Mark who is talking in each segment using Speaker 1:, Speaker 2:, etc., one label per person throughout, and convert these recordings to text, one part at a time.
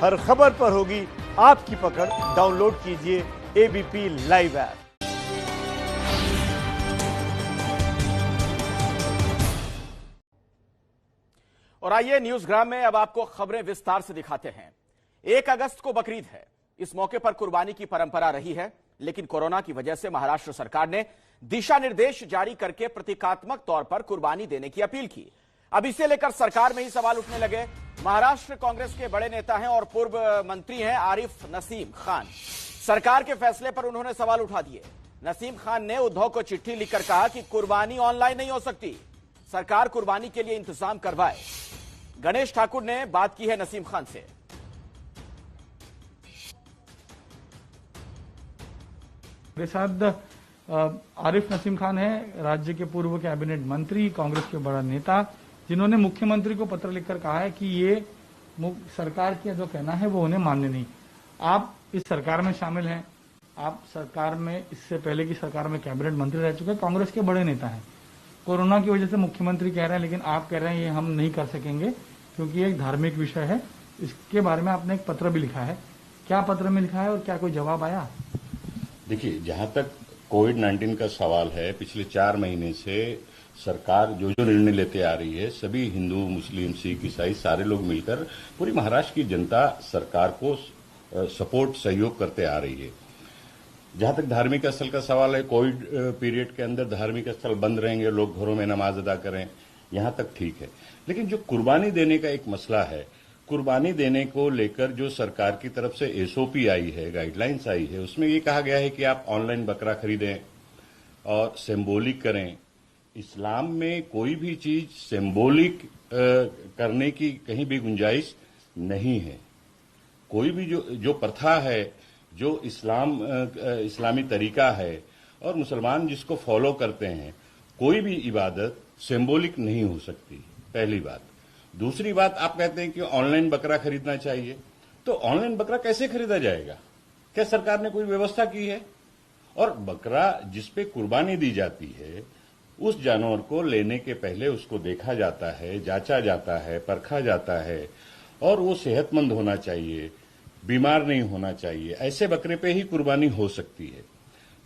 Speaker 1: हर खबर पर होगी आपकी पकड़। डाउनलोड कीजिए एबीपी लाइव ऐप।
Speaker 2: और आइए न्यूज़ग्राम में अब आपको खबरें विस्तार से दिखाते हैं। 1 अगस्त को बकरीद है। इस मौके पर कुर्बानी की परंपरा रही है, लेकिन कोरोना की वजह से महाराष्ट्र सरकार ने दिशा निर्देश जारी करके प्रतीकात्मक तौर पर कुर्बानी देने की अपील की। अब इसे लेकर सरकार में ही सवाल उठने लगे। महाराष्ट्र कांग्रेस के बड़े नेता हैं और पूर्व मंत्री हैं आरिफ नसीम खान। सरकार के फैसले पर उन्होंने सवाल उठा दिए। नसीम खान ने उद्धव को चिट्ठी लिखकर कहा कि कुर्बानी ऑनलाइन नहीं हो सकती, सरकार कुर्बानी के लिए इंतजाम करवाए। गणेश ठाकुर ने बात की है नसीम खान से।
Speaker 3: मेरे साथ आरिफ नसीम खान है, राज्य के पूर्व कैबिनेट मंत्री, कांग्रेस के बड़ा नेता, जिन्होंने मुख्यमंत्री को पत्र लिखकर कहा है कि ये सरकार का जो कहना है वो उन्हें मान्य नहीं। आप इस सरकार में शामिल हैं, आप सरकार में इससे पहले की सरकार में कैबिनेट मंत्री रह चुके हैं, कांग्रेस के बड़े नेता हैं। कोरोना की वजह से मुख्यमंत्री कह रहे हैं, लेकिन आप कह रहे हैं ये हम नहीं कर सकेंगे क्योंकि एक धार्मिक विषय है। इसके बारे में आपने एक पत्र भी लिखा है। क्या पत्र में लिखा है और क्या कोई जवाब आया?
Speaker 4: देखिए, जहां तक कोविड-19 का सवाल है, पिछले 4 महीने से सरकार जो निर्णय लेते आ रही है, सभी हिंदू, मुस्लिम, सिख, ईसाई सारे लोग मिलकर पूरी महाराष्ट्र की जनता सरकार को सपोर्ट, सहयोग करते आ रही है। जहां तक धार्मिक स्थल का सवाल है, कोविड पीरियड के अंदर धार्मिक स्थल बंद रहेंगे, लोग घरों में नमाज अदा करें, यहां तक ठीक है। लेकिन जो कुर्बानी देने का एक मसला है, कुर्बानी देने को लेकर जो सरकार की तरफ से एसओपी आई है, गाइडलाइंस आई है, उसमें ये कहा गया है कि आप ऑनलाइन बकरा खरीदें और सिंबॉलिक करें। इस्लाम में कोई भी चीज सिंबॉलिक करने की कहीं भी गुंजाइश नहीं है। कोई भी जो प्रथा है, जो इस्लामी तरीका है और मुसलमान जिसको फॉलो करते हैं, कोई भी इबादत सिंबॉलिक नहीं हो सकती, पहली बात। दूसरी बात, आप कहते हैं कि ऑनलाइन बकरा खरीदना चाहिए, तो ऑनलाइन बकरा कैसे खरीदा जाएगा? क्या सरकार ने कोई व्यवस्था की है? और बकरा जिस पे कुर्बानी दी जाती है, उस जानवर को लेने के पहले उसको देखा जाता है, जांचा जाता है, परखा जाता है और वो सेहतमंद होना चाहिए, बीमार नहीं होना चाहिए। ऐसे बकरे पे ही कुर्बानी हो सकती है।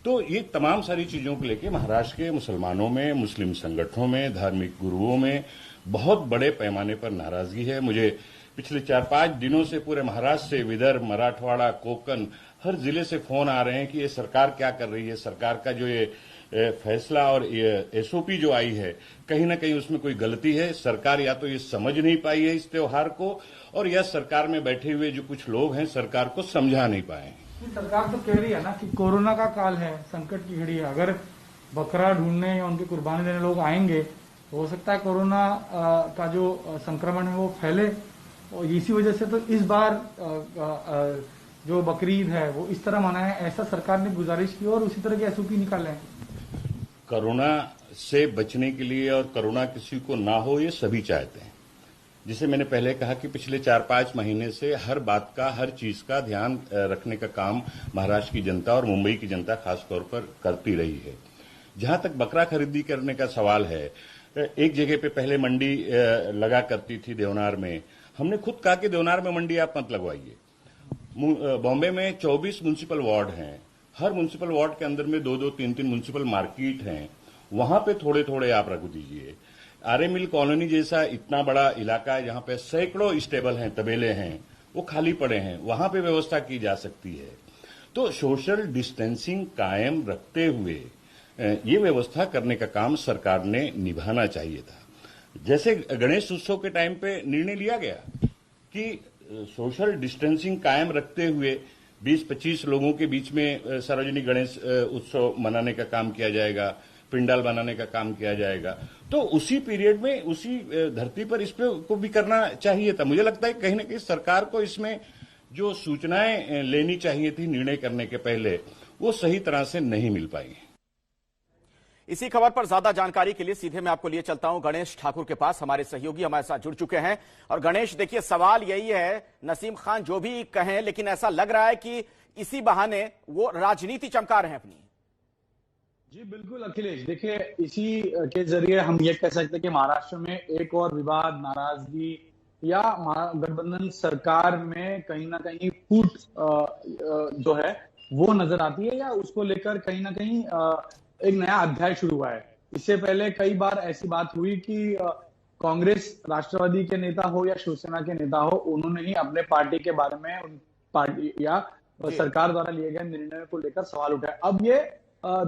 Speaker 4: तो ये तमाम सारी चीजों को लेकर महाराष्ट्र के मुसलमानों में, मुस्लिम संगठनों में, धार्मिक गुरुओं में बहुत बड़े पैमाने पर नाराजगी है। मुझे पिछले 4-5 दिनों से पूरे महाराष्ट्र से, विदर्भ, मराठवाड़ा, कोकण, हर जिले से फोन आ रहे हैं कि ये सरकार क्या कर रही है। सरकार का जो ये फैसला और एसओपी जो आई है, कहीं ना कहीं उसमें कोई गलती है। सरकार या तो ये समझ नहीं पाई है इस त्योहार को, और या सरकार में बैठे हुए जो कुछ लोग हैं सरकार को समझा नहीं पाए हैं।
Speaker 3: सरकार तो कह रही है ना कि कोरोना का काल है, संकट की घड़ी है, अगर बकरा ढूंढने या उनकी कुर्बानी देने लोग आएंगे तो हो सकता है कोरोना का जो संक्रमण है वो फैले, और इसी वजह से तो इस बार जो बकरीद है वो इस तरह मनाए, ऐसा सरकार ने गुजारिश की और उसी तरह की एसओपी निकाले हैं।
Speaker 4: कोरोना से बचने के लिए और कोरोना किसी को ना हो, ये सभी चाहते हैं। जिसे मैंने पहले कहा कि पिछले 4-5 महीने से हर बात का, हर चीज का ध्यान रखने का काम महाराष्ट्र की जनता और मुंबई की जनता खासतौर पर करती रही है। जहां तक बकरा खरीदी करने का सवाल है, एक जगह पे पहले मंडी लगा करती थी देवनार में। हमने खुद कहा कि देवनार में मंडी आप मत लगवाइए। बॉम्बे में 24 म्युनिसिपल वार्ड हैं, हर म्युनिसिपल वार्ड के अंदर में 2-2, 3-3 म्युनिसिपल मार्केट हैं, वहां पे थोड़े-थोड़े आप रख दीजिए। आर्य मिल कॉलोनी जैसा इतना बड़ा इलाका है जहां पे सैकड़ों स्टेबल हैं, तबेले हैं, वो खाली पड़े हैं, वहां पे व्यवस्था की जा सकती है। तो सोशल डिस्टेंसिंग कायम रखते हुए ये व्यवस्था करने का काम सरकार ने निभाना चाहिए था। जैसे गणेश उत्सव के टाइम पे निर्णय लिया गया कि सोशल डिस्टेंसिंग कायम रखते हुए 20-25 लोगों के बीच में सार्वजनिक गणेश उत्सव मनाने का काम किया जाएगा, पिंडाल बनाने का काम किया जाएगा, तो उसी पीरियड में, उसी धरती पर इस पे को भी करना चाहिए था। मुझे लगता है कहीं ना कहीं सरकार को इसमें जो सूचनाएं लेनी चाहिए थी निर्णय करने के पहले, वो सही तरह से नहीं मिल पाई।
Speaker 2: इसी खबर पर ज्यादा जानकारी के लिए सीधे मैं आपको लिए चलता हूं गणेश ठाकुर के पास। हमारे सहयोगी हमारे साथ जुड़ चुके हैं। और गणेश, देखिए सवाल यही है, नसीम खान जो भी कहें, लेकिन ऐसा लग रहा है कि इसी बहाने वो राजनीति चमका रहे हैं अपनी।
Speaker 5: जी बिल्कुल अखिलेश, देखिए इसी के जरिए हम ये कह सकते हैं कि महाराष्ट्र में एक और विवाद, नाराजगी या महागठबंधन सरकार में कहीं ना कहीं फूट जो है वो नजर आती है, या उसको लेकर कहीं ना कहीं एक नया अध्याय शुरू हुआ है। इससे पहले कई बार ऐसी बात हुई कि कांग्रेस, राष्ट्रवादी के नेता हो या शिवसेना के नेता हो, उन्होंने ही अपने पार्टी के बारे में उन पार्टी या सरकार द्वारा लिए गए निर्णय को लेकर सवाल उठाए। अब ये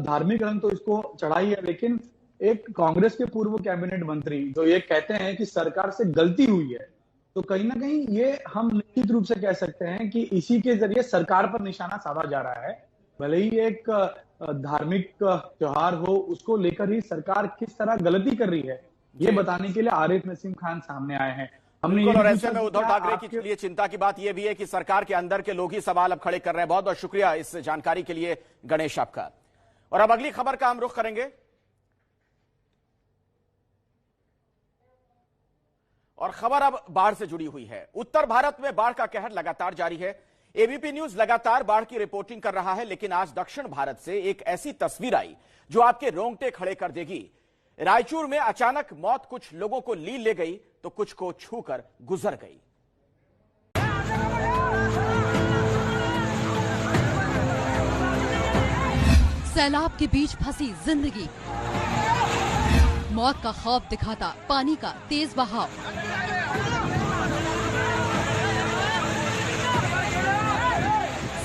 Speaker 5: धार्मिक रंग तो इसको चढ़ा ही है, लेकिन एक कांग्रेस के पूर्व कैबिनेट मंत्री जो ये कहते हैं कि सरकार से गलती हुई है, तो कहीं ना कहीं ये हम निश्चित रूप से कह सकते हैं कि इसी के जरिए सरकार पर निशाना साधा जा रहा है। भले ही एक धार्मिक त्योहार हो, उसको लेकर ही सरकार किस तरह गलती कर रही है, ये बताने के लिए आरिफ नसीम खान सामने आए हैं।
Speaker 2: और ऐसे में उद्धव ठाकरे के लिए चिंता की बात यह भी है कि सरकार के अंदर के लोग ही सवाल अब खड़े कर रहे हैं। बहुत बहुत शुक्रिया इस जानकारी के लिए गणेश आपका। और अब अगली खबर का हम रुख करेंगे, और खबर अब बाढ़ से जुड़ी हुई है। उत्तर भारत में बाढ़ का कहर लगातार जारी है। एबीपी न्यूज लगातार बाढ़ की रिपोर्टिंग कर रहा है, लेकिन आज दक्षिण भारत से एक ऐसी तस्वीर आई जो आपके रोंगटे खड़े कर देगी। रायचूर में अचानक मौत कुछ लोगों को लील ले गई तो कुछ को छूकर गुजर गई।
Speaker 6: सैलाब के बीच फंसी जिंदगी, मौत का खौफ दिखाता पानी का तेज बहाव।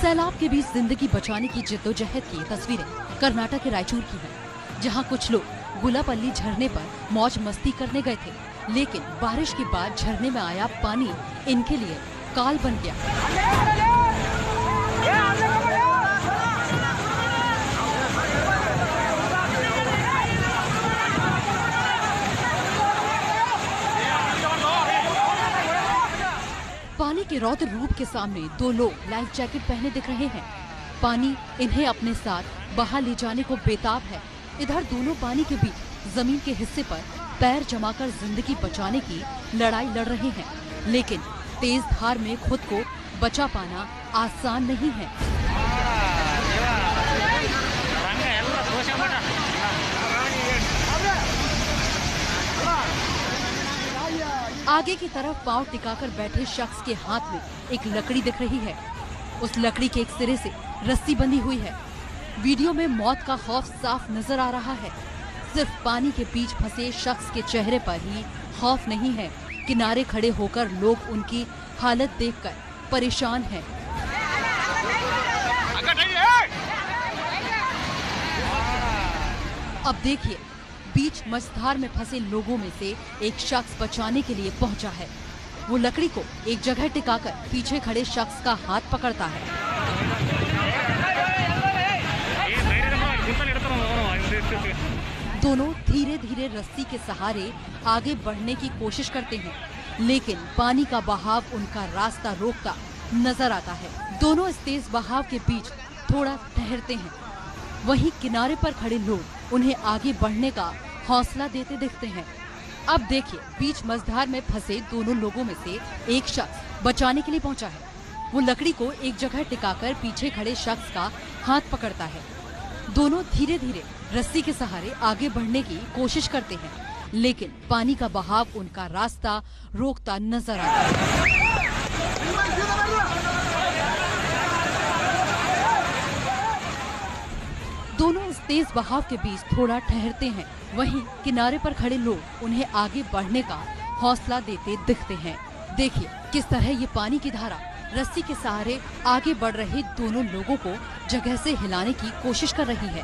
Speaker 6: सैलाब के बीच जिंदगी बचाने की जिद्दोजहद की तस्वीरें कर्नाटक के रायचूर की हैं, जहां कुछ लोग गुलापल्ली झरने पर मौज मस्ती करने गए थे, लेकिन बारिश के बाद झरने में आया पानी इनके लिए काल बन गया। पानी के रौद्र रूप के सामने दो लोग लाइफ जैकेट पहने दिख रहे हैं। पानी इन्हें अपने साथ बहा ले जाने को बेताब है। इधर दोनों पानी के बीच जमीन के हिस्से पर पैर जमाकर जिंदगी बचाने की लड़ाई लड़ रहे हैं, लेकिन तेज धार में खुद को बचा पाना आसान नहीं है। आगे की तरफ पांव टिकाकर बैठे शख्स के हाथ में एक लकड़ी दिख रही है। उस लकड़ी के एक सिरे से रस्सी बंधी हुई है। वीडियो में मौत का खौफ साफ नजर आ रहा है। सिर्फ पानी के बीच फंसे शख्स के चेहरे पर ही खौफ नहीं है, किनारे खड़े होकर लोग उनकी हालत देखकर परेशान हैं। अब देखिए, बीच मझधार में फंसे लोगों में से एक शख्स बचाने के लिए पहुंचा है। वो लकड़ी को एक जगह टिकाकर पीछे खड़े शख्स का हाथ पकड़ता है। दोनों धीरे धीरे रस्सी के सहारे आगे बढ़ने की कोशिश करते हैं, लेकिन पानी का बहाव उनका रास्ता रोकता नजर आता है। दोनों इस तेज बहाव के बीच थोड़ा ठहरते हैं। वहीं किनारे पर खड़े लोग उन्हें आगे बढ़ने का हौसला देते दिखते हैं। अब देखिए, बीच मझधार में फंसे दोनों लोगों में से एक शख्स बचाने के लिए पहुंचा है। वो लकड़ी को एक जगह टिकाकर पीछे खड़े शख्स का हाथ पकड़ता है। दोनों धीरे धीरे रस्सी के सहारे आगे बढ़ने की कोशिश करते हैं, लेकिन पानी का बहाव उनका रास्ता रोकता नजर आता है। दोनों इस तेज बहाव के बीच थोड़ा ठहरते हैं। वहीं किनारे पर खड़े लोग उन्हें आगे बढ़ने का हौसला देते दिखते हैं। देखिए किस तरह ये पानी की धारा रस्सी के सहारे आगे बढ़ रहे दोनों लोगों को जगह से हिलाने की कोशिश कर रही है।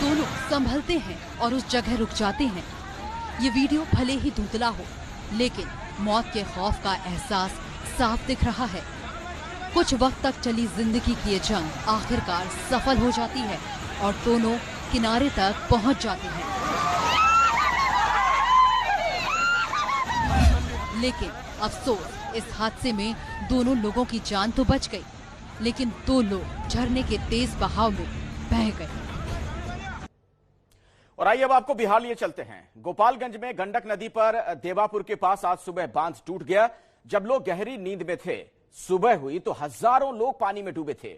Speaker 6: दोनों संभलते हैं और उस जगह रुक जाते हैं। ये वीडियो भले ही धुंधला हो, लेकिन मौत के खौफ का एहसास साफ दिख रहा है। कुछ वक्त तक चली जिंदगी की ये जंग आखिरकार सफल हो जाती है और दोनों किनारे तक पहुंच जाते हैं। लेकिन अफसोस, इस हादसे में दोनों लोगों की जान तो बच गई, लेकिन दो लोग झरने के तेज बहाव में बह गए।
Speaker 2: और आइए अब आपको बिहार लिए चलते हैं। गोपालगंज में गंडक नदी पर देवापुर के पास आज सुबह बांध टूट गया। जब लोग गहरी नींद में थे, सुबह हुई तो हजारों लोग पानी में डूबे थे।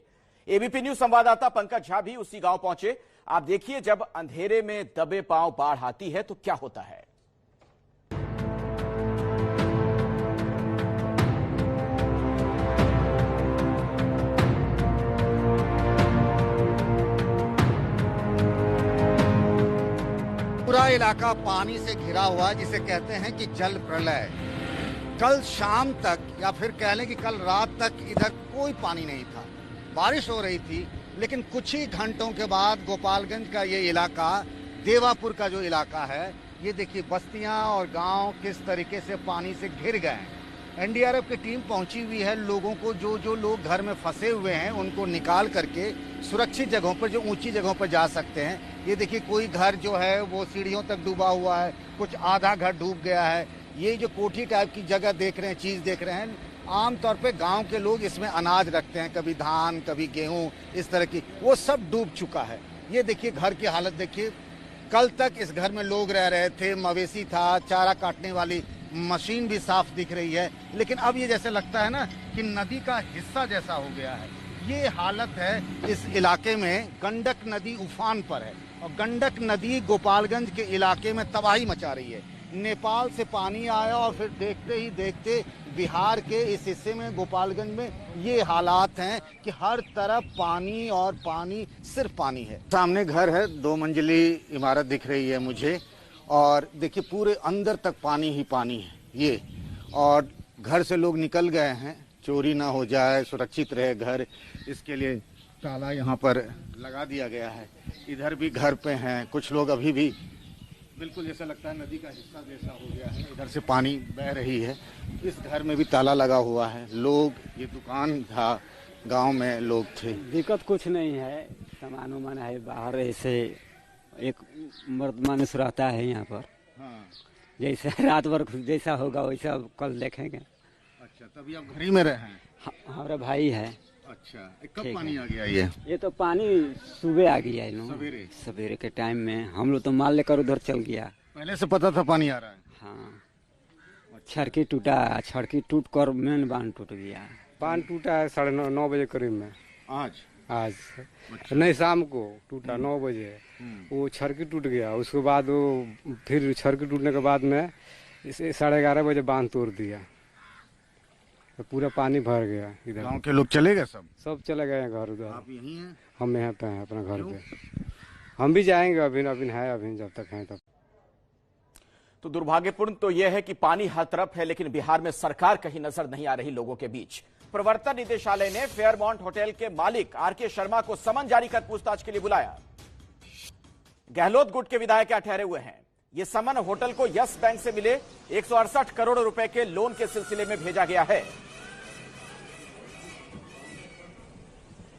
Speaker 2: एबीपी न्यूज संवाददाता पंकज झा भी उसी गांव पहुंचे। आप देखिए, जब अंधेरे में दबे पांव बाढ़ आती है तो क्या होता है।
Speaker 7: पूरा इलाका पानी से घिरा हुआ है, जिसे कहते हैं कि जल प्रलय। कल शाम तक या फिर कह लें कि कल रात तक इधर कोई पानी नहीं था। बारिश हो रही थी, लेकिन कुछ ही घंटों के बाद गोपालगंज का ये इलाका, देवापुर का जो इलाका है, ये देखिए बस्तियां और गांव किस तरीके से पानी से घिर गए हैं। एनडीआरएफ की टीम पहुंची हुई है। लोगों को जो लोग घर में फंसे हुए हैं उनको निकाल करके सुरक्षित जगहों पर, जो ऊंची जगहों पर जा सकते हैं। ये देखिए कोई घर जो है वो सीढ़ियों तक डूबा हुआ है, कुछ आधा घर डूब गया है। ये जो कोठी टाइप की जगह देख रहे हैं, चीज देख रहे हैं, आमतौर पे गांव के लोग इसमें अनाज रखते हैं, कभी धान कभी गेहूं, इस तरह की, वो सब डूब चुका है। ये देखिए घर की हालत देखिए। कल तक इस घर में लोग रह रहे थे, मवेशी था, चारा काटने वाली मशीन भी साफ दिख रही है, लेकिन अब ये जैसे लगता है ना कि नदी का हिस्सा जैसा हो गया है। ये हालत है इस इलाके में। गंडक नदी उफान पर है और गंडक नदी गोपालगंज के इलाके में तबाही मचा रही है। नेपाल से पानी आया और फिर देखते ही देखते बिहार के इस हिस्से में, गोपालगंज में ये हालात हैं कि हर तरफ पानी और पानी, सिर्फ पानी है। सामने घर है, 2 मंजिली इमारत दिख रही है मुझे, और देखिए पूरे अंदर तक पानी ही पानी है ये। और घर से लोग निकल गए हैं, चोरी ना हो जाए, सुरक्षित रहे घर, इसके लिए ताला यहाँ पर लगा दिया गया है। इधर भी घर पे हैं कुछ लोग, अभी भी बिल्कुल जैसा लगता है नदी का हिस्सा जैसा हो गया है। इधर से पानी बह रही है। इस घर में भी ताला लगा हुआ है। लोग, ये दुकान था, गांव में लोग थे।
Speaker 8: दिक्कत कुछ नहीं है, सामान वामान है बाहर, ऐसे एक मर्द मानुस रहता है यहाँ पर।
Speaker 7: हाँ।
Speaker 8: जैसे रात भर जैसा होगा वैसा कल देखेंगे।
Speaker 7: अच्छा, तभी आप घर ही में रहे हैं?
Speaker 8: हमारा भाई है।
Speaker 7: अच्छा, कब पानी आ गया ये
Speaker 8: तो पानी सुबह आ गया है, सवेरे के टाइम में। हम लोग तो माल लेकर उधर चल गया।
Speaker 7: पहले से पता था पानी आ रहा है?
Speaker 8: हाँ, छड़की टूटा, छड़की टूट कर मेन बांध टूट गया।
Speaker 9: बांध टूटा है 9:30 बजे करीब में।
Speaker 7: आज
Speaker 9: अच्छा। नहीं, शाम को टूटा 9 बजे। वो छड़की टूट गया, उसके बाद वो फिर छड़की टूटने के बाद में 11:30 बजे बांध तोड़ दिया, तो पूरा पानी भर गया। इधर
Speaker 7: गांव के लोग चले गए? सब
Speaker 9: चले गए घर उधर।
Speaker 7: आप यहीं हैं?
Speaker 9: हम यहाँ पे हैं अपना घर पे। हम भी जाएंगे, अभी है, अभी जब तक हैं तब।
Speaker 2: तो दुर्भाग्यपूर्ण तो यह है कि पानी हर तरफ है, लेकिन बिहार में सरकार कहीं नजर नहीं आ रही लोगों के बीच। प्रवर्तन निदेशालय ने फेयरमाउंट होटल के मालिक आरके शर्मा को समन जारी कर पूछताछ के लिए बुलाया। गहलोत गुट के विधायक क्या ठहरे हुए हैं। यह समन होटल को यस बैंक से मिले 168 करोड़ रुपए के लोन के सिलसिले में भेजा गया है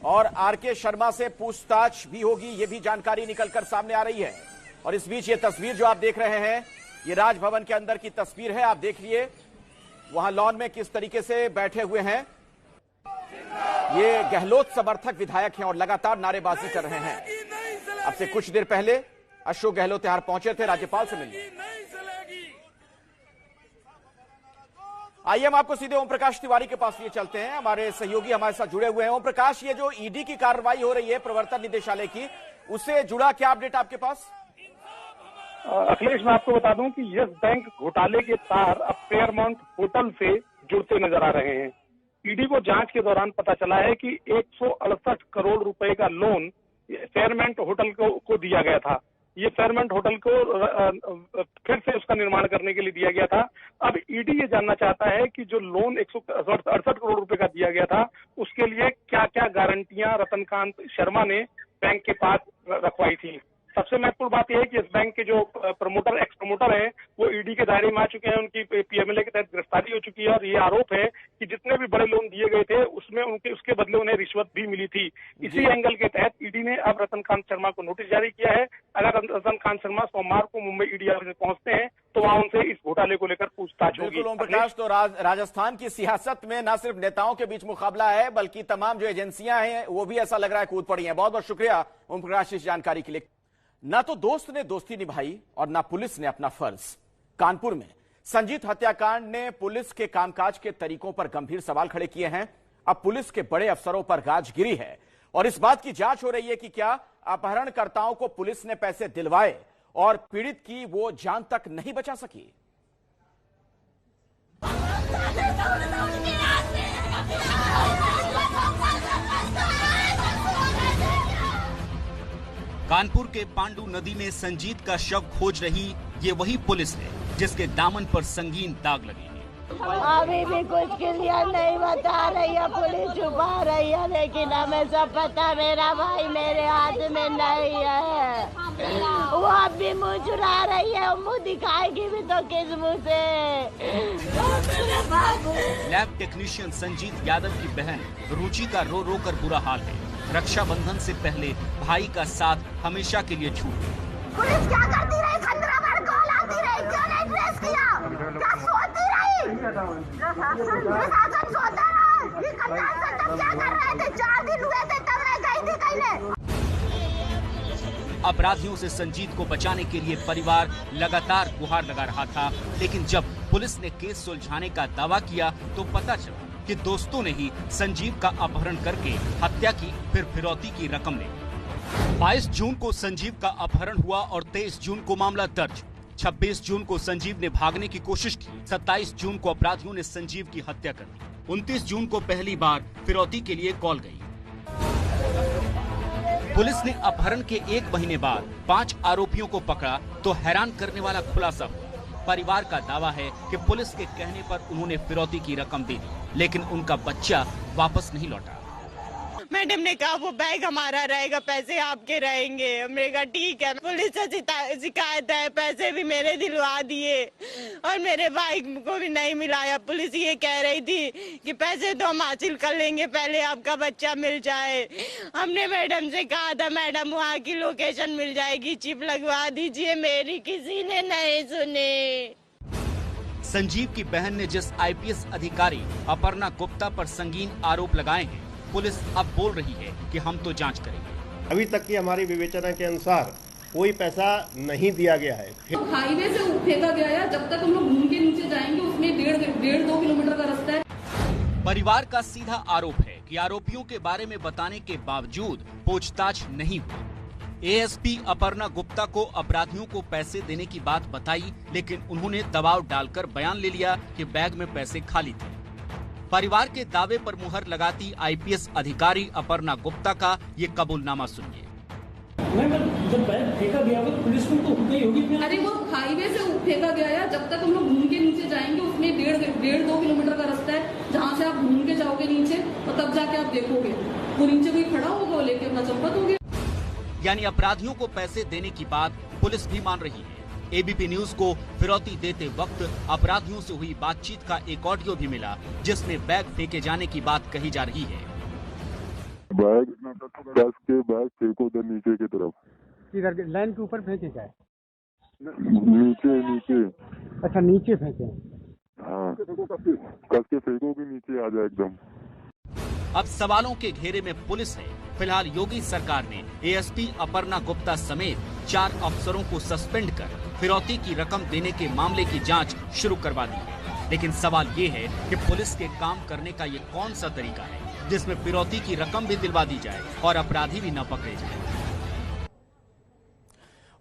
Speaker 2: और आरके शर्मा से पूछताछ भी होगी, यह भी जानकारी निकलकर सामने आ रही है। और इस बीच ये तस्वीर जो आप देख रहे हैं, ये राजभवन के अंदर की तस्वीर है। आप देखिए वहां लॉन में किस तरीके से बैठे हुए हैं। ये गहलोत समर्थक विधायक हैं और लगातार नारेबाजी कर रहे हैं। अब से कुछ देर पहले अशोक गहलोत यहां पहुंचे थे राज्यपाल से मिलने। आइए हम आपको सीधे ओम प्रकाश तिवारी के पास लिए चलते हैं। हमारे सहयोगी हमारे साथ जुड़े हुए हैं। ओम प्रकाश, ये जो ईडी की कार्रवाई हो रही है प्रवर्तन निदेशालय की, उससे जुड़ा क्या अपडेट आपके पास?
Speaker 10: अखिलेश, मैं आपको बता दूं कि यस बैंक घोटाले के तार अब फेयरमाउंट होटल से जुड़ते नजर आ रहे हैं। ईडी को जांच के दौरान पता चला है कि 168 करोड़ रुपए का लोन फेयरमाउंट होटल को दिया गया था। ये फेयरमाउंट होटल को फिर से उसका निर्माण करने के लिए दिया गया था। अब ईडी ये जानना चाहता है कि जो लोन 168 करोड़ रुपए का दिया गया था, उसके लिए क्या क्या गारंटियां रतनकांत शर्मा ने बैंक के पास रखवाई थी। सबसे महत्वपूर्ण बात यह है कि इस बैंक के जो एक्स प्रमोटर हैं, वो ईडी के दायरे में आ चुके हैं। उनकी पीएमएलए के तहत गिरफ्तारी हो चुकी है और ये आरोप है कि जितने भी बड़े लोन दिए गए थे उसमें उसके बदले उन्हें रिश्वत भी मिली थी। इसी एंगल के तहत ईडी ने अब रतनकांत शर्मा को नोटिस जारी किया है। अगर रतनकांत शर्मा सोमवार को मुंबई ईडी ऑफिस में पहुंचते हैं तो वहां उनसे इस घोटाले को लेकर पूछताछ होगी।
Speaker 2: ओम प्रकाश, तो राजस्थान की सियासत में न सिर्फ नेताओं के बीच मुकाबला है, बल्कि तमाम जो एजेंसियां हैं वो भी ऐसा लग रहा है कूद पड़ी हैं। बहुत बहुत शुक्रिया ओम प्रकाश इस जानकारी के लिए। ना तो दोस्त ने दोस्ती निभाई और ना पुलिस ने अपना फर्ज। कानपुर में संजीत हत्याकांड ने पुलिस के कामकाज के तरीकों पर गंभीर सवाल खड़े किए हैं। अब पुलिस के बड़े अफसरों पर गाज गिरी है। और इस बात की जांच हो रही है कि क्या अपहरणकर्ताओं को पुलिस ने पैसे दिलवाए और पीड़ित की वो जान तक नहीं बचा सकी।
Speaker 11: कानपुर के पांडु नदी में संजीत का शव खोज रही ये वही पुलिस है जिसके दामन पर संगीन दाग लगे हैं।
Speaker 12: अभी भी कुछ क्लियर नहीं बता रही है, पुलिस छुपा रही है, लेकिन हमें सब पता, मेरा भाई मेरे हाथ में नहीं है। वो अब भी मुँह चुरा रही है, मुँह दिखाएगी भी तो किस मुँह से।
Speaker 11: लैब टेक्नीशियन संजीत यादव की बहन रुचि का रो रो कर बुरा हाल है। रक्षाबंधन से पहले भाई का साथ हमेशा के लिए छूट गया।
Speaker 12: पुलिस क्या करती रही? खंडरा भर कॉल आती रही, क्यों नहीं ट्रेस किया? क्या सोती रही? प्रशासन सोता रहा। ये कंट्रोल सेंटर क्या कर रहे थे? 4 दिन हुए थे तब मैं गई थी कहीं।
Speaker 11: अपराधियों से संजीत को बचाने के लिए परिवार लगातार गुहार लगा रहा था, लेकिन जब पुलिस ने केस सुलझाने का दावा किया तो पता चला कि दोस्तों ने ही संजीव का अपहरण करके हत्या की, फिर फिरौती की रकम ली। 22 जून को संजीव का अपहरण हुआ और 23 जून को मामला दर्ज। 26 जून को संजीव ने भागने की कोशिश की। 27 जून को अपराधियों ने संजीव की हत्या कर दी। 29 जून को पहली बार फिरौती के लिए कॉल गई। पुलिस ने अपहरण के 1 महीने बाद 5 आरोपियों को पकड़ा तो हैरान करने वाला खुलासा हुआ। परिवार का दावा है कि पुलिस के कहने पर उन्होंने फिरौती की रकम दे दी, लेकिन उनका बच्चा वापस नहीं लौटा।
Speaker 12: मैडम ने कहा वो बैग हमारा रहेगा, पैसे आपके रहेंगे। हमने कहा ठीक है। पुलिस से शिकायत है, पैसे भी मेरे दिलवा दिए और मेरे भाई को भी नहीं मिलाया। पुलिस ये कह रही थी कि पैसे तो हम हासिल कर लेंगे, पहले आपका बच्चा मिल जाए। हमने मैडम से कहा था मैडम वहाँ की लोकेशन मिल जाएगी, चिप लगवा दीजिए, मेरी किसी ने नहीं सुनी।
Speaker 11: संजीव की बहन ने जिस आईपीएस अधिकारी अपर्णा गुप्ता पर संगीन आरोप लगाए हैं, पुलिस अब बोल रही है कि हम तो जांच करेंगे।
Speaker 13: अभी तक की हमारी विवेचना के अनुसार कोई पैसा नहीं दिया गया है।
Speaker 14: तो हाईवे से फेंका गया है, जब तक हम लोग घूम के नीचे जाएंगे उसमें 1.5-2 किलोमीटर का रास्ता है।
Speaker 11: परिवार का सीधा आरोप है कि आरोपियों के बारे में बताने के बावजूद पूछताछ नहीं हुई। एएसपी अपर्णा गुप्ता को अपराधियों को पैसे देने की बात बताई, लेकिन उन्होंने दबाव डालकर बयान ले लिया कि बैग में पैसे खाली थे। परिवार के दावे पर मुहर लगाती आईपीएस अधिकारी अपर्णा गुप्ता का ये कबूलनामा सुनिए।
Speaker 14: जब बैग फेंका गया तो पुलिस को तो गई होगी। अरे वो हाईवे से फेंका गया है, जब तक हम लोग घूम के नीचे जाएंगे उसमें 1.5-2 किलोमीटर का रास्ता है, जहाँ से आप घूम के जाओगे नीचे और तब जाके आप देखोगे वो नीचे कोई खड़ा होगा, वो लेके अपना चंपत हो गया।
Speaker 11: यानी अपराधियों को पैसे देने की बात पुलिस भी मान रही है। एबीपी न्यूज को फिरौती देते वक्त अपराधियों से हुई बातचीत का एक ऑडियो भी मिला, जिसमें बैग फेंके जाने की बात कही जा रही है।
Speaker 15: बैग कस के बैग फेंको उधर नीचे की तरफ।
Speaker 16: किधर लाइन के ऊपर फेंके जाए?
Speaker 15: नीचे।
Speaker 16: अच्छा नीचे फेंके।
Speaker 15: हाँ, कस के फेंको कि नीचे आ जाए एकदम।
Speaker 11: अब सवालों के घेरे में पुलिस है। फिलहाल योगी सरकार ने एएसपी अपर्णा गुप्ता समेत 4 अफसरों को सस्पेंड कर फिरौती की रकम देने के मामले की जांच शुरू करवा दी है। लेकिन सवाल ये है कि पुलिस के काम करने का ये कौन सा तरीका है जिसमें फिरौती की रकम भी दिलवा दी जाए और अपराधी भी न पकड़े जाए।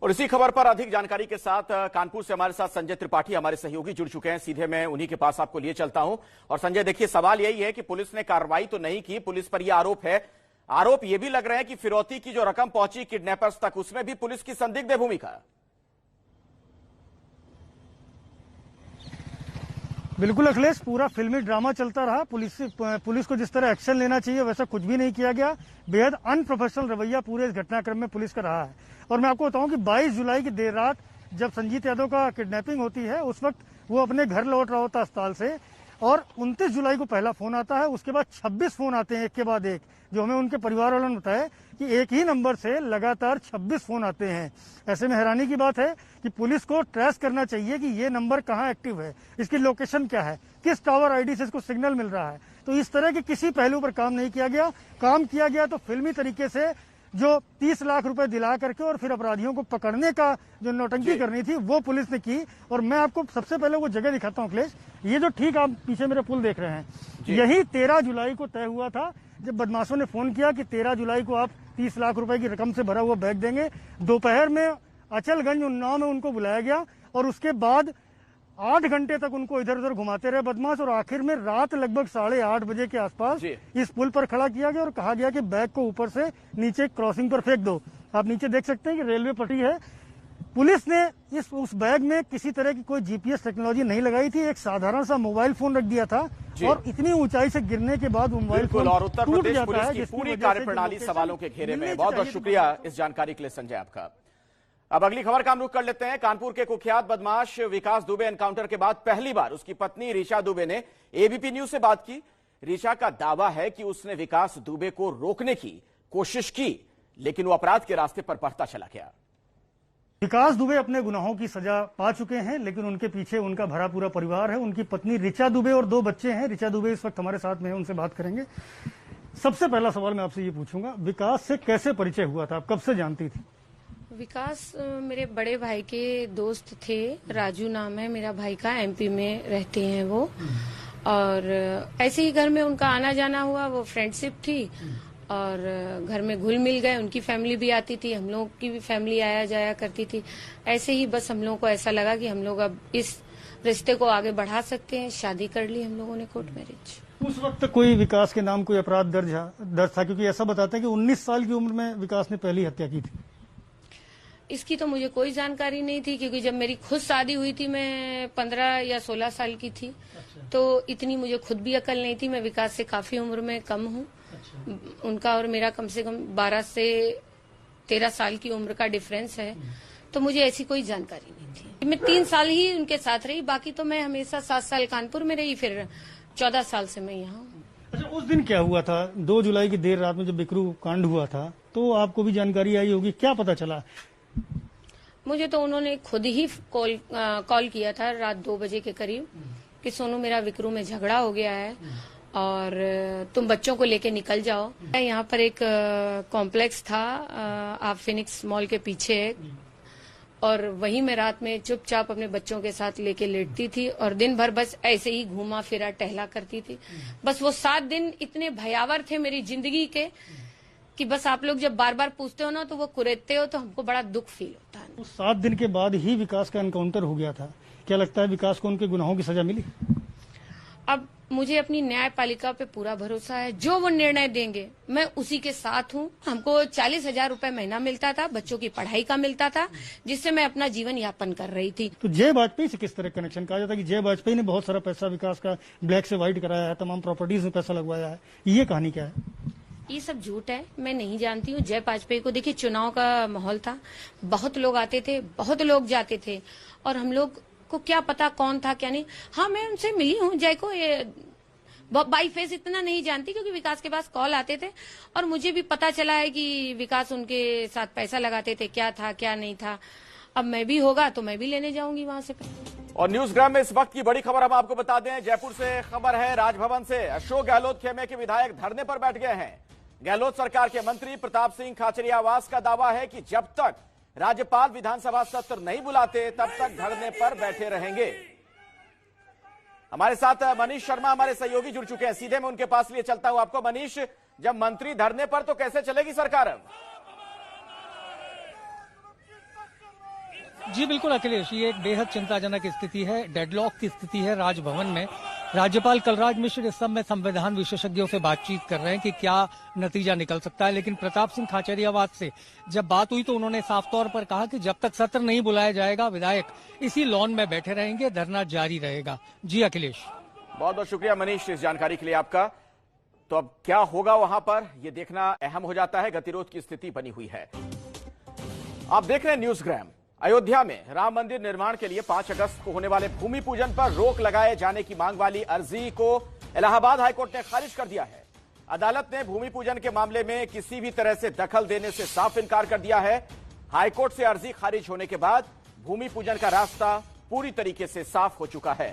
Speaker 2: और इसी खबर पर अधिक जानकारी के साथ कानपुर से हमारे साथ संजय त्रिपाठी हमारे सहयोगी जुड़ चुके हैं। सीधे मैं उन्हीं के पास आपको लिए चलता हूं। और संजय, देखिए सवाल यही है कि पुलिस ने कार्रवाई तो नहीं की, पुलिस पर यह आरोप है। आरोप ये भी लग रहे हैं कि फिरौती की जो रकम पहुंची किडनैपर्स तक, उसमें भी पुलिस की संदिग्ध भूमिका।
Speaker 3: बिल्कुल अखिलेश, पूरा फिल्मी ड्रामा चलता रहा। पुलिस को जिस तरह एक्शन लेना चाहिए वैसा कुछ भी नहीं किया गया। बेहद अनप्रोफेशनल रवैया पूरे इस घटनाक्रम में पुलिस का रहा है। और मैं आपको बताऊं कि 22 जुलाई की देर रात जब संजीत यादव का किडनैपिंग होती है, उस वक्त वो अपने घर लौट रहा होता अस्पताल से, और 29 जुलाई को पहला फोन आता है। उसके बाद 26 फोन आते हैं एक के बाद एक, जो हमें उनके परिवार वालों ने बताया कि एक ही नंबर से लगातार 26 फोन आते हैं। ऐसे में हैरानी की बात है कि पुलिस को ट्रेस करना चाहिए कि ये नंबर कहाँ एक्टिव है, इसकी लोकेशन क्या है, किस टावर आईडी से इसको सिग्नल मिल रहा है। तो इस तरह के किसी पहलू पर काम नहीं किया गया। काम किया गया तो फिल्मी तरीके से जो 30 लाख रुपए दिला करके और फिर अपराधियों को पकड़ने का जो नौटंकी करनी थी वो पुलिस ने की। और मैं आपको सबसे पहले वो जगह दिखाता हूँ अखिलेश, ये जो ठीक आप पीछे मेरे पुल देख रहे हैं, यही 13 जुलाई को तय हुआ था
Speaker 17: जब बदमाशों ने फोन किया कि 13 जुलाई को आप 30 लाख रुपए की रकम से भरा हुआ बैग देंगे, दोपहर में अचलगंज उन्नाव में उनको बुलाया गया और उसके बाद 8 घंटे तक उनको इधर उधर घुमाते रहे बदमाश और आखिर में रात लगभग 8:30 बजे के आसपास इस पुल पर खड़ा किया गया और कहा गया कि बैग को ऊपर से नीचे क्रॉसिंग पर फेंक दो। आप नीचे देख सकते हैं कि रेलवे पटरी है। पुलिस ने उस बैग में किसी तरह की कोई जीपीएस टेक्नोलॉजी नहीं लगाई थी, एक साधारण सा मोबाइल फोन रख दिया था और इतनी ऊंचाई से गिरने के बाद मोबाइल फोन
Speaker 2: और उत्तर
Speaker 17: टूट
Speaker 2: प्रदेश
Speaker 17: जाता
Speaker 2: पुलिस
Speaker 17: है,
Speaker 2: की
Speaker 17: जिसकी
Speaker 2: पूरी
Speaker 17: वजह से
Speaker 2: कार्यप्रणाली सवालों के घेरे में। बहुत बहुत शुक्रिया इस जानकारी के लिए संजय आपका। अब अगली खबर का हम रुख कर लेते हैं। कानपुर के कुख्यात बदमाश विकास दुबे एनकाउंटर के बाद पहली बार उसकी पत्नी ऋचा दुबे ने एबीपी न्यूज से बात की। ऋचा का दावा है कि उसने विकास दुबे को रोकने की कोशिश की, लेकिन वो अपराध के रास्ते पर बढ़ता चला गया।
Speaker 17: विकास दुबे अपने गुनाहों की सजा पा चुके हैं, लेकिन उनके पीछे उनका भरा पूरा परिवार है। उनकी पत्नी ऋचा दुबे और 2 बच्चे हैं। ऋचा दुबे इस वक्त हमारे साथ में है, उनसे बात करेंगे। सबसे पहला सवाल मैं आपसे ये पूछूंगा, विकास से कैसे परिचय हुआ था, आप कब से जानती थी?
Speaker 18: विकास मेरे बड़े भाई के दोस्त थे, राजू नाम है मेरा भाई का, एमपी में रहते हैं वो, और ऐसे ही घर में उनका आना जाना हुआ, वो फ्रेंडशिप थी और घर में घुल मिल गए। उनकी फैमिली भी आती थी, हम लोग की भी फैमिली आया जाया करती थी। ऐसे ही बस हम लोगों को ऐसा लगा कि हम लोग अब इस रिश्ते को आगे बढ़ा सकते हैं। शादी कर ली हम लोगों ने, कोर्ट मैरिज।
Speaker 17: उस वक्त कोई विकास के नाम कोई अपराध दर्ज था? क्योंकि ऐसा बताते हैं कि 19 साल की उम्र में विकास ने पहली हत्या की थी।
Speaker 18: इसकी तो मुझे कोई जानकारी नहीं थी, क्योंकि जब मेरी खुद शादी हुई थी मैं 15 या 16 साल की थी। तो इतनी मुझे खुद भी अकल नहीं थी। मैं विकास से काफी उम्र में कम हूँ। उनका और मेरा कम से कम 12 से 13 साल की उम्र का डिफरेंस है। तो मुझे ऐसी कोई जानकारी नहीं थी। मैं 3 साल ही उनके साथ रही, बाकी तो मैं हमेशा 7 साल कानपुर में रही, फिर 14 साल से मैं यहाँ हूँ।
Speaker 17: अच्छा, उस दिन क्या हुआ था 2 जुलाई की देर रात में जब बिकरू कांड हुआ था, तो आपको भी जानकारी आई होगी, क्या पता चला?
Speaker 18: मुझे तो उन्होंने खुद ही कॉल किया था रात 2 बजे के करीब कि सोनू मेरा विकरू में झगड़ा हो गया है और तुम बच्चों को लेके निकल जाओ। यहाँ पर एक कॉम्प्लेक्स था, आप फिनिक्स मॉल के पीछे है, और वहीं मैं रात में चुपचाप अपने बच्चों के साथ लेके लेटती थी और दिन भर बस ऐसे ही घूमा फिरा टहला करती थी। बस वो 7 दिन इतने भयावह थे मेरी जिंदगी के कि बस आप लोग जब बार बार पूछते हो ना तो वो कुरेदते हो, तो हमको बड़ा दुख फील होता है।
Speaker 17: उस 7 दिन के बाद ही विकास का एनकाउंटर हो गया था। क्या लगता है विकास को उनके गुनाहों की सजा मिली?
Speaker 18: अब मुझे अपनी न्यायपालिका पे पूरा भरोसा है, जो वो निर्णय देंगे मैं उसी के साथ हूँ। हमको 40,000 रुपए महीना मिलता था, बच्चों की पढ़ाई का मिलता था, जिससे मैं अपना जीवन यापन कर रही थी।
Speaker 17: तो जय वाजपेयी से किस तरह कनेक्शन? कहा जाता है कि जय वाजपेयी ने बहुत सारा पैसा विकास का ब्लैक से व्हाइट कराया है, तमाम प्रॉपर्टीज में पैसा लगवाया है, ये कहानी क्या है?
Speaker 18: ये सब झूठ है, मैं नहीं जानती हूँ जय वाजपेयी को। देखिए, चुनाव का माहौल था, बहुत लोग आते थे, बहुत लोग जाते थे, और हम लोग को क्या पता कौन था क्या नहीं। हाँ, मैं उनसे मिली हूँ जय को, ये बाई फेस इतना नहीं जानती, क्योंकि विकास के पास कॉल आते थे और मुझे भी पता चला है कि विकास उनके साथ पैसा लगाते थे, क्या था क्या नहीं था। अब मैं भी होगा तो मैं भी लेने जाऊंगी वहां से।
Speaker 2: और न्यूज़ग्राम में इस वक्त की बड़ी खबर हम आपको बता दें। जयपुर से खबर है, राजभवन से अशोक गहलोत खेमे के विधायक धरने पर बैठ गए हैं। गहलोत सरकार के मंत्री प्रताप सिंह खाचरियावास का दावा है कि जब तक राज्यपाल विधानसभा सत्र नहीं बुलाते तब तक धरने पर बैठे रहेंगे। हमारे साथ मनीष शर्मा हमारे सहयोगी जुड़ चुके हैं, सीधे मैं उनके पास लिए चलता हूं आपको। मनीष, जब मंत्री धरने पर तो कैसे चलेगी सरकार अब?
Speaker 19: जी बिल्कुल अखिलेश, ये एक बेहद चिंताजनक स्थिति है, डेडलॉक की स्थिति है राजभवन में। राज्यपाल कलराज मिश्र इस सब में संविधान विशेषज्ञों से बातचीत कर रहे हैं कि क्या नतीजा निकल सकता है, लेकिन प्रताप सिंह खाचरियावास से जब बात हुई तो उन्होंने साफ तौर पर कहा कि जब तक सत्र नहीं बुलाया जाएगा विधायक इसी लॉन में बैठे रहेंगे, धरना जारी रहेगा। जी अखिलेश,
Speaker 2: बहुत बहुत शुक्रिया मनीष इस जानकारी के लिए आपका। तो अब क्या होगा वहां पर, यह देखना अहम हो जाता है। गतिरोध की स्थिति बनी हुई है। आप देख रहे हैं न्यूज़ग्राम। अयोध्या में राम मंदिर निर्माण के लिए 5 अगस्त को होने वाले भूमि पूजन पर रोक लगाए जाने की मांग वाली अर्जी को इलाहाबाद हाईकोर्ट ने खारिज कर दिया है। अदालत ने भूमि पूजन के मामले में किसी भी तरह से दखल देने से साफ इनकार कर दिया है। हाईकोर्ट से अर्जी खारिज होने के बाद भूमि पूजन का रास्ता पूरी तरीके से साफ हो चुका है।